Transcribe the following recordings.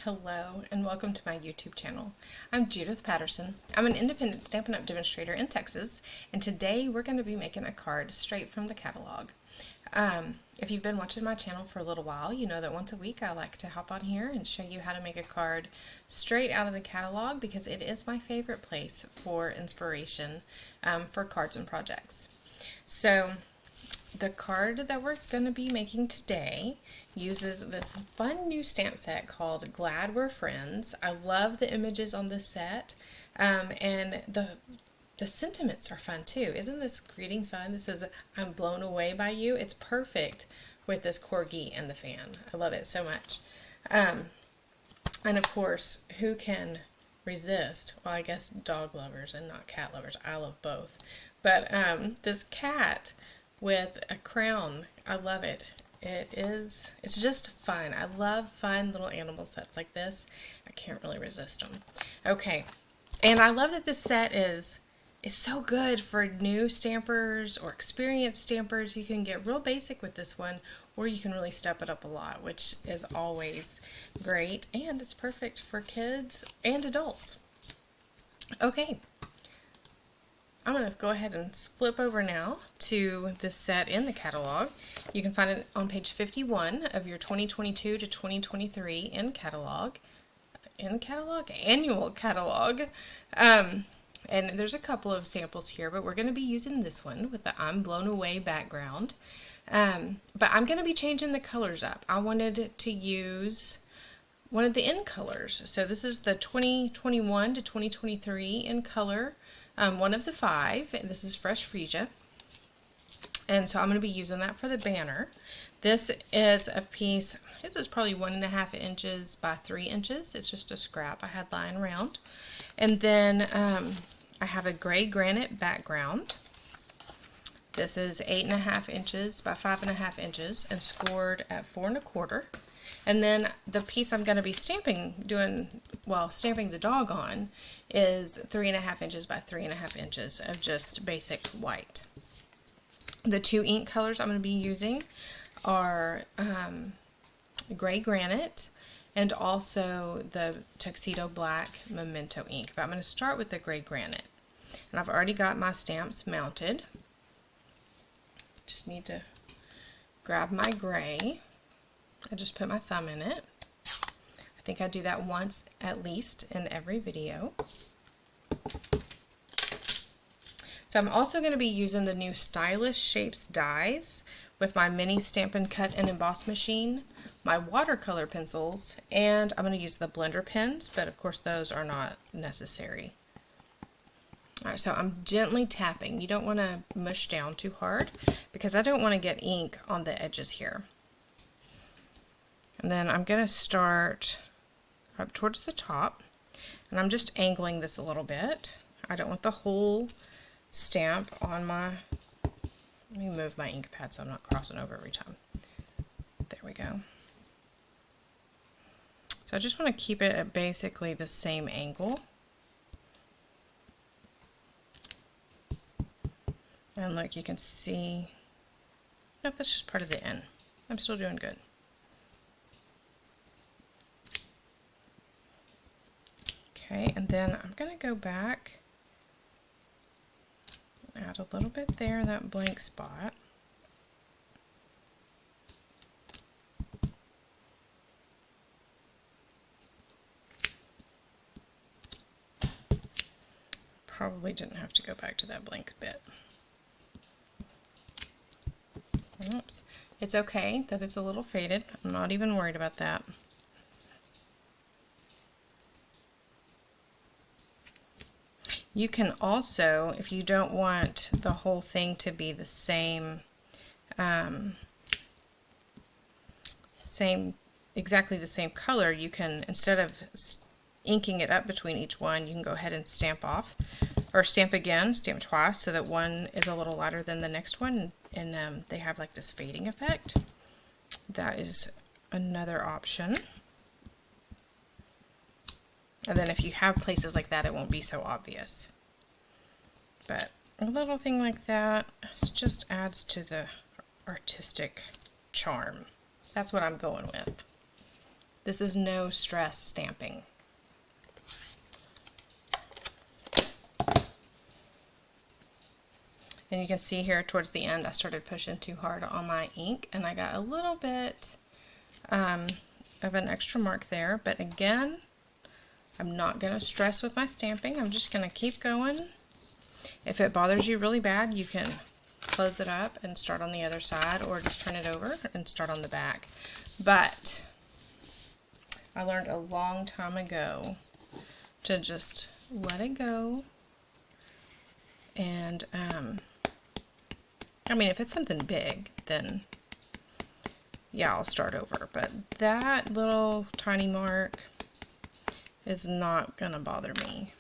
Hello and welcome to my YouTube channel. I'm Judith Patterson. I'm an independent Stampin' Up! Demonstrator in Texas, and today we're going to be making a card straight from the catalog. If you've been watching my channel for a little while, you know that once a week I like to hop on here and show you how to make a card straight out of the catalog because it is my favorite place for inspiration for cards and projects. So the card that we're going to be making today uses this fun new stamp set called Glad We're Friends. I love the images on this set, and the sentiments are fun too. Isn't this greeting fun? This is "I'm blown away by you." It's perfect with this corgi and the fan. I love it so much. And of course, who can resist? Well, I guess dog lovers and not cat lovers. I love both. But this cat with a crown, I love it. It's just fun. I love fun little animal sets like this. I can't really resist them. Okay, and I love that this set is so good for new stampers or experienced stampers. You can get real basic with this one, or you can really step it up a lot, which is always great, and it's perfect for kids and adults. Okay, I'm going to go ahead and flip over now to this set in the catalog. You can find it on page 51 of your 2022 to 2023 annual catalog. And there's a couple of samples here, but we're going to be using this one with the "I'm blown away" background. But I'm going to be changing the colors up. I wanted to use one of the in colors. So this is the 2021 to 2023 in color. One of the 5, and this is Fresh Freesia, and so I'm going to be using that for the banner. This is a piece, this is probably 1.5 inches by 3 inches. It's just a scrap I had lying around. And then I have a gray granite background. This is 8.5 inches by 5.5 inches and scored at 4 1/4. And then the piece I'm going to be stamping the dog on is 3.5 inches by 3.5 inches of just basic white. The 2 ink colors I'm going to be using are gray granite and also the tuxedo black memento ink. But I'm going to start with the gray granite. And I've already got my stamps mounted. Just need to grab my gray. I just put my thumb in it. I think I do that once at least in every video. So I'm also going to be using the new Stylish Shapes dies with my mini Stampin' Cut and Emboss machine, my watercolor pencils, and I'm going to use the blender pens, but of course those are not necessary. Alright, so I'm gently tapping. You don't want to mush down too hard because I don't want to get ink on the edges here. And then I'm going to start up towards the top, and I'm just angling this a little bit. I don't want the whole stamp on my, let me move my ink pad so I'm not crossing over every time. There we go. So I just want to keep it at basically the same angle. And look, you can see, nope, that's just part of the end. I'm still doing good. Okay, and then I'm going to go back, add a little bit there in that blank spot. Probably didn't have to go back to that blank bit. Oops. It's okay that it's a little faded. I'm not even worried about that. You can also, if you don't want the whole thing to be the same, exactly the same color, you can, instead of inking it up between each one, you can go ahead and stamp off, or stamp again, stamp twice, so that one is a little lighter than the next one, and they have like this fading effect. That is another option. And then if you have places like that, it won't be so obvious. But a little thing like that just adds to the artistic charm. That's what I'm going with. This is no stress stamping. And you can see here towards the end I started pushing too hard on my ink and I got a little bit of an extra mark there, but again, I'm not going to stress with my stamping. I'm just going to keep going. If it bothers you really bad, you can close it up and start on the other side, or just turn it over and start on the back. But I learned a long time ago to just let it go. And I mean, if it's something big, then yeah, I'll start over. But that little tiny mark is not gonna bother me,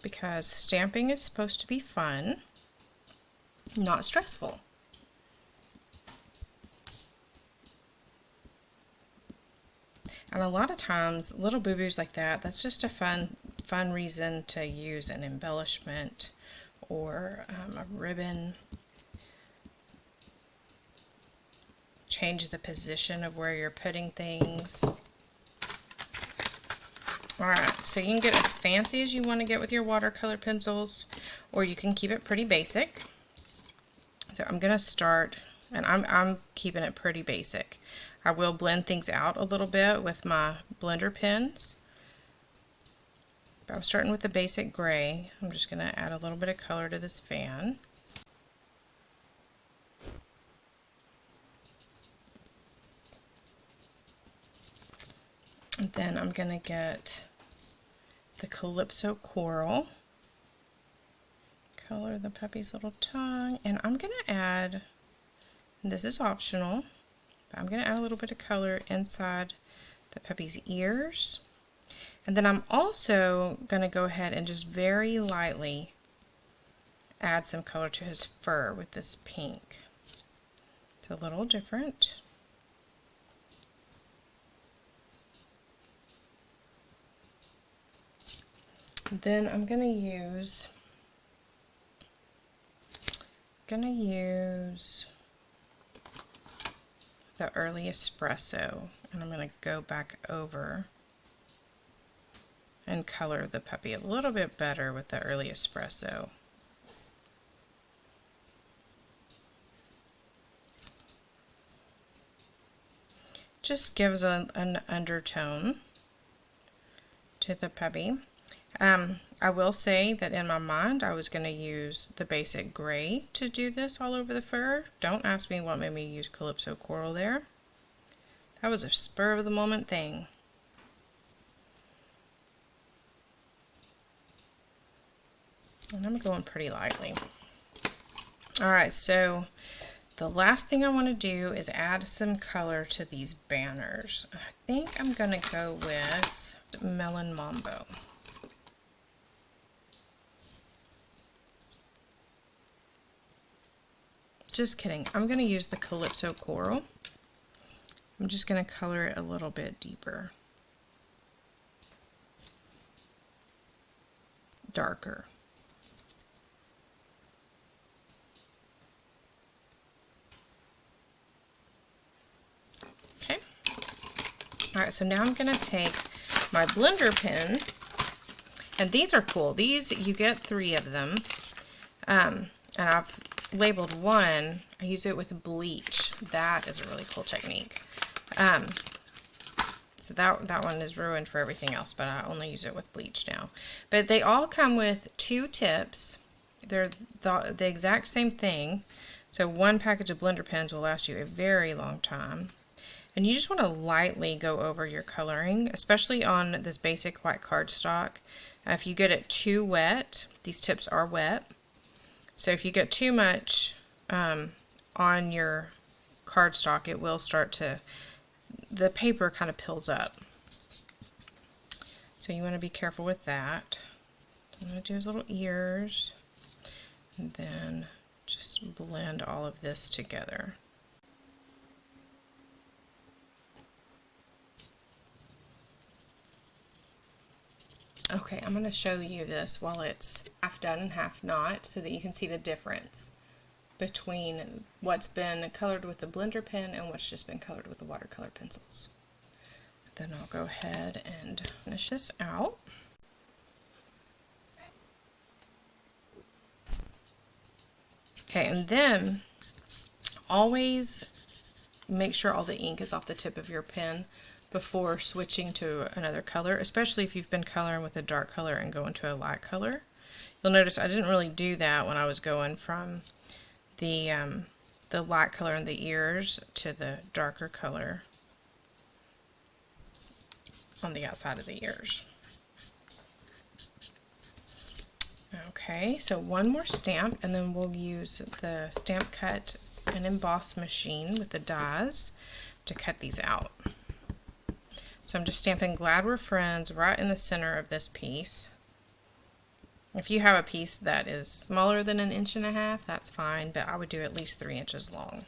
because stamping is supposed to be fun, not stressful. And a lot of times, little boo-boos like that, that's just a fun reason to use an embellishment or a ribbon. Change the position of where you're putting things. Alright, so you can get as fancy as you want to get with your watercolor pencils, or you can keep it pretty basic. So I'm going to start, and I'm keeping it pretty basic. I will blend things out a little bit with my blender pens. But I'm starting with the basic gray. I'm just going to add a little bit of color to this fan. And then I'm going to get the Calypso Coral, color the puppy's little tongue, and I'm going to add, this is optional, but I'm going to add a little bit of color inside the puppy's ears. And then I'm also going to go ahead and just very lightly add some color to his fur with this pink. It's a little different. Then I'm going to use the early espresso, and I'm going to go back over and color the puppy a little bit better with the early espresso. Just gives an undertone to the puppy. I will say that in my mind I was going to use the basic gray to do this all over the fur. Don't ask me what made me use Calypso Coral there. That was a spur of the moment thing. And I'm going pretty lightly. Alright, so the last thing I want to do is add some color to these banners. I think I'm going to go with Melon Mambo. Just kidding. I'm going to use the Calypso Coral. I'm just going to color it a little bit deeper. Darker. Okay. Alright, so now I'm going to take my blender pen, and these are cool. These, you get 3 of them, and I've labeled one. I use it with bleach. That is a really cool technique. So that one is ruined for everything else, but I only use it with bleach now. But they all come with 2 tips. They're the exact same thing. So one package of blender pens will last you a very long time. And you just want to lightly go over your coloring, especially on this basic white cardstock. If you get it too wet, these tips are wet. So if you get too much on your cardstock, it will start to, the paper kind of pills up. So you want to be careful with that. I'm going to do his little ears, and then just blend all of this together. Okay, I'm going to show you this while it's half done and half not, so that you can see the difference between what's been colored with the blender pen and what's just been colored with the watercolor pencils. Then I'll go ahead and finish this out. Okay, and then always make sure all the ink is off the tip of your pen before switching to another color, especially if you've been coloring with a dark color and going to a light color. You'll notice I didn't really do that when I was going from the light color in the ears to the darker color on the outside of the ears. Okay, so one more stamp, and then we'll use the Stamp Cut and Emboss machine with the dies to cut these out. So I'm just stamping Glad We're Friends right in the center of this piece. If you have a piece that is smaller than 1.5 inches, that's fine, but I would do at least 3 inches long.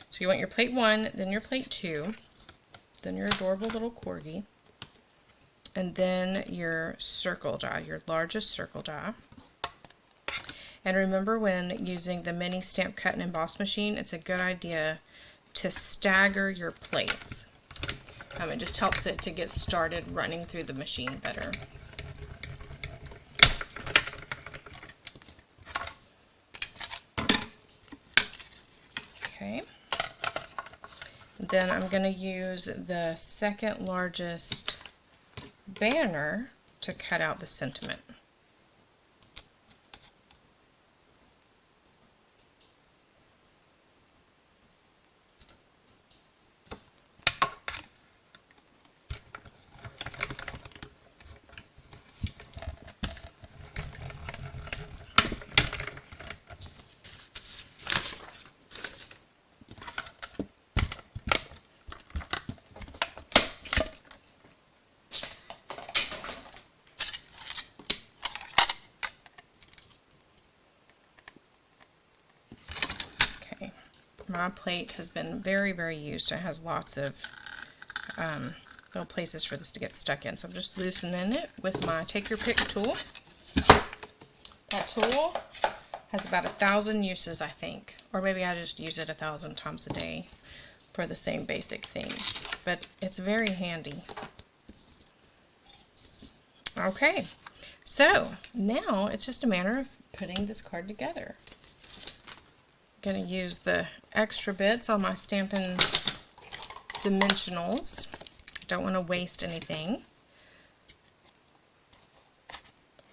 So you want your plate 1, then your plate 2, then your adorable little corgi, and then your circle die, your largest circle die. And remember, when using the mini Stamp Cut and Emboss machine, it's a good idea to stagger your plates. It just helps it to get started running through the machine better. Okay. Then I'm going to use the second largest banner to cut out the sentiment. My plate has been very, very used. It has lots of little places for this to get stuck in. So I'm just loosening it with my Take Your Pick tool. That tool has about 1,000 uses, I think. Or maybe I just use it 1,000 times a day for the same basic things. But it's very handy. Okay, so now it's just a matter of putting this card together. Going to use the extra bits on my Stampin' Dimensionals. Don't want to waste anything.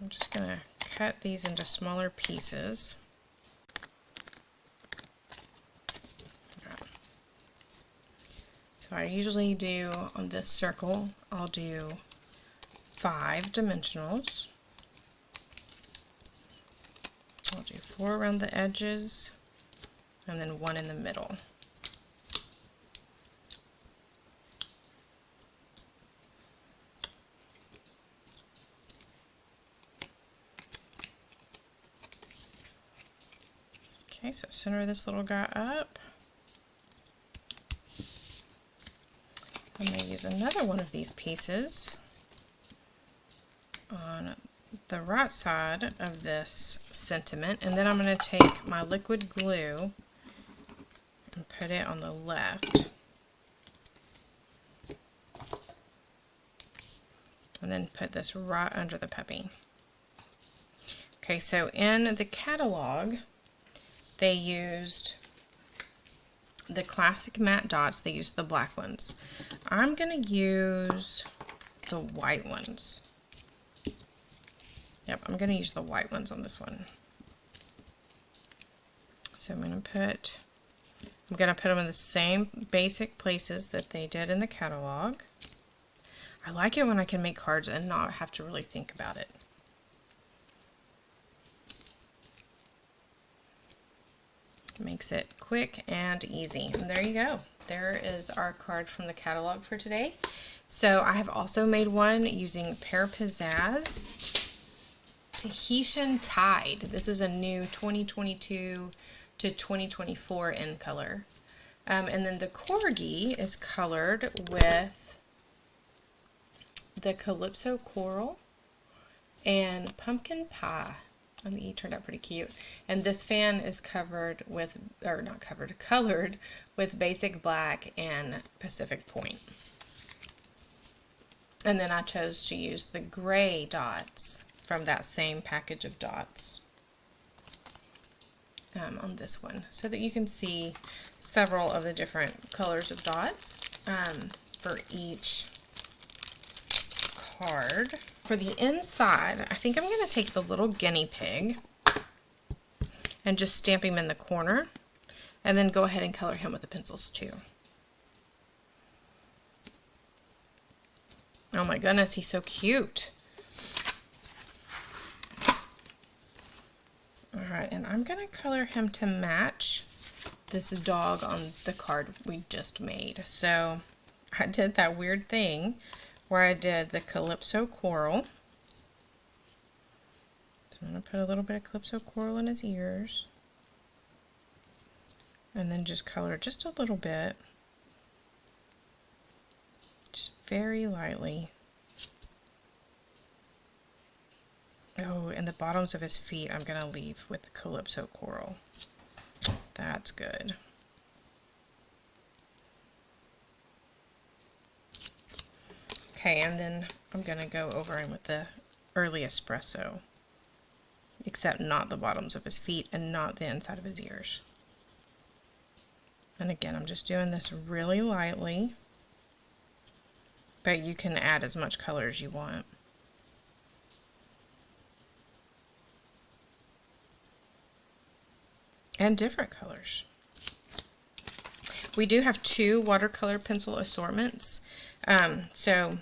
I'm just going to cut these into smaller pieces. So I usually do, on this circle, I'll do 5 dimensionals. I'll do 4 around the edges, and then 1 in the middle. Okay, so center this little guy up. I'm going to use another one of these pieces on the right side of this sentiment, and then I'm going to take my liquid glue and put it on the left, and then put this right under the puppy. Okay, so in the catalog they used the classic matte dots. They used the black ones. I'm going to use the white ones. Yep, I'm going to use the white ones on this one. So I'm going to put them in the same basic places that they did in the catalog. I like it when I can make cards and not have to really think about it. Makes it quick and easy. And there you go. There is our card from the catalog for today. So I have also made one using Pear Pizzazz Tahitian Tide. This is a new 2022 to 2024 in color. And then the corgi is colored with the Calypso Coral and Pumpkin Pie. And the E turned out pretty cute. And this fan is covered with, or not covered, colored with Basic Black and Pacific Point. And then I chose to use the gray dots from that same package of dots on this one, so that you can see several of the different colors of dots for each card. For the inside, I think I'm going to take the little guinea pig and just stamp him in the corner, and then go ahead and color him with the pencils too. Oh my goodness, he's so cute. Alright, and I'm going to color him to match this dog on the card we just made. So I did that weird thing where I did the Calypso Coral. So I'm going to put a little bit of Calypso Coral in his ears. And then just color just a little bit. Just very lightly. Oh, and the bottoms of his feet I'm going to leave with the Calypso Coral. That's good. Okay, and then I'm going to go over him with the Early Espresso. Except not the bottoms of his feet and not the inside of his ears. And again, I'm just doing this really lightly. But you can add as much color as you want. And different colors. We do have 2 watercolor pencil assortments. So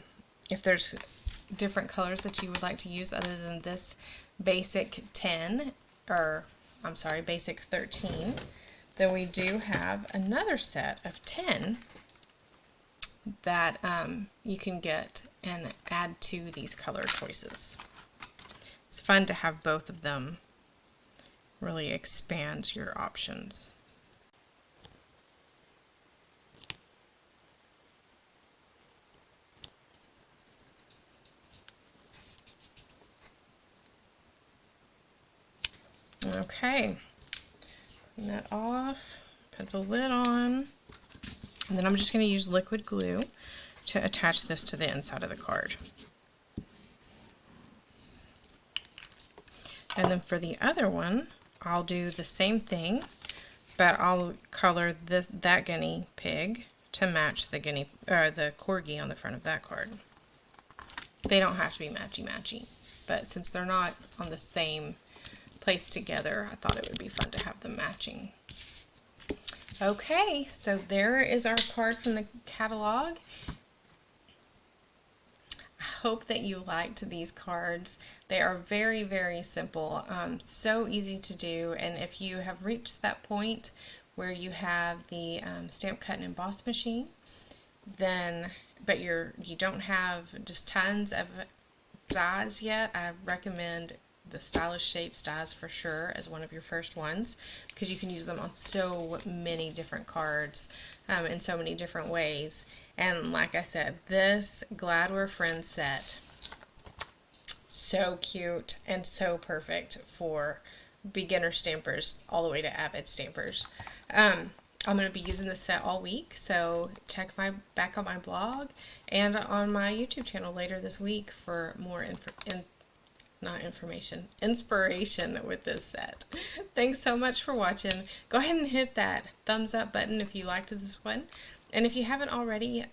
if there's different colors that you would like to use other than this basic 10, or I'm sorry, basic 13, then we do have another set of 10 that you can get and add to these color choices. It's fun to have both of them. Really expands your options. Okay, clean that off, put the lid on, and then I'm just going to use liquid glue to attach this to the inside of the card. And then for the other one, I'll do the same thing, but I'll color that guinea pig to match the corgi on the front of that card. They don't have to be matchy-matchy, but since they're not on the same place together, I thought it would be fun to have them matching. Okay, so there is our card from the catalog. I hope that you liked these cards. They are very, very simple, so easy to do, and if you have reached that point where you have the stamp cut and emboss machine, then but you don't have just tons of dies yet, I recommend the Stylish Shapes dies for sure as one of your first ones, because you can use them on so many different cards in so many different ways. And like I said, this Glad We're Friends set, so cute and so perfect for beginner stampers all the way to avid stampers. I'm going to be using this set all week, so check back on my blog and on my YouTube channel later this week for more inspiration with this set. Thanks so much for watching. Go ahead and hit that thumbs up button if you liked this one, and if you haven't already,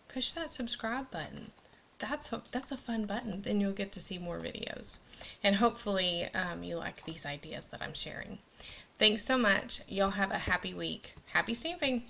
push that subscribe button. That's a fun button. Then you'll get to see more videos, and hopefully you like these ideas that I'm sharing. Thanks so much. Y'all have a happy week. Happy stamping!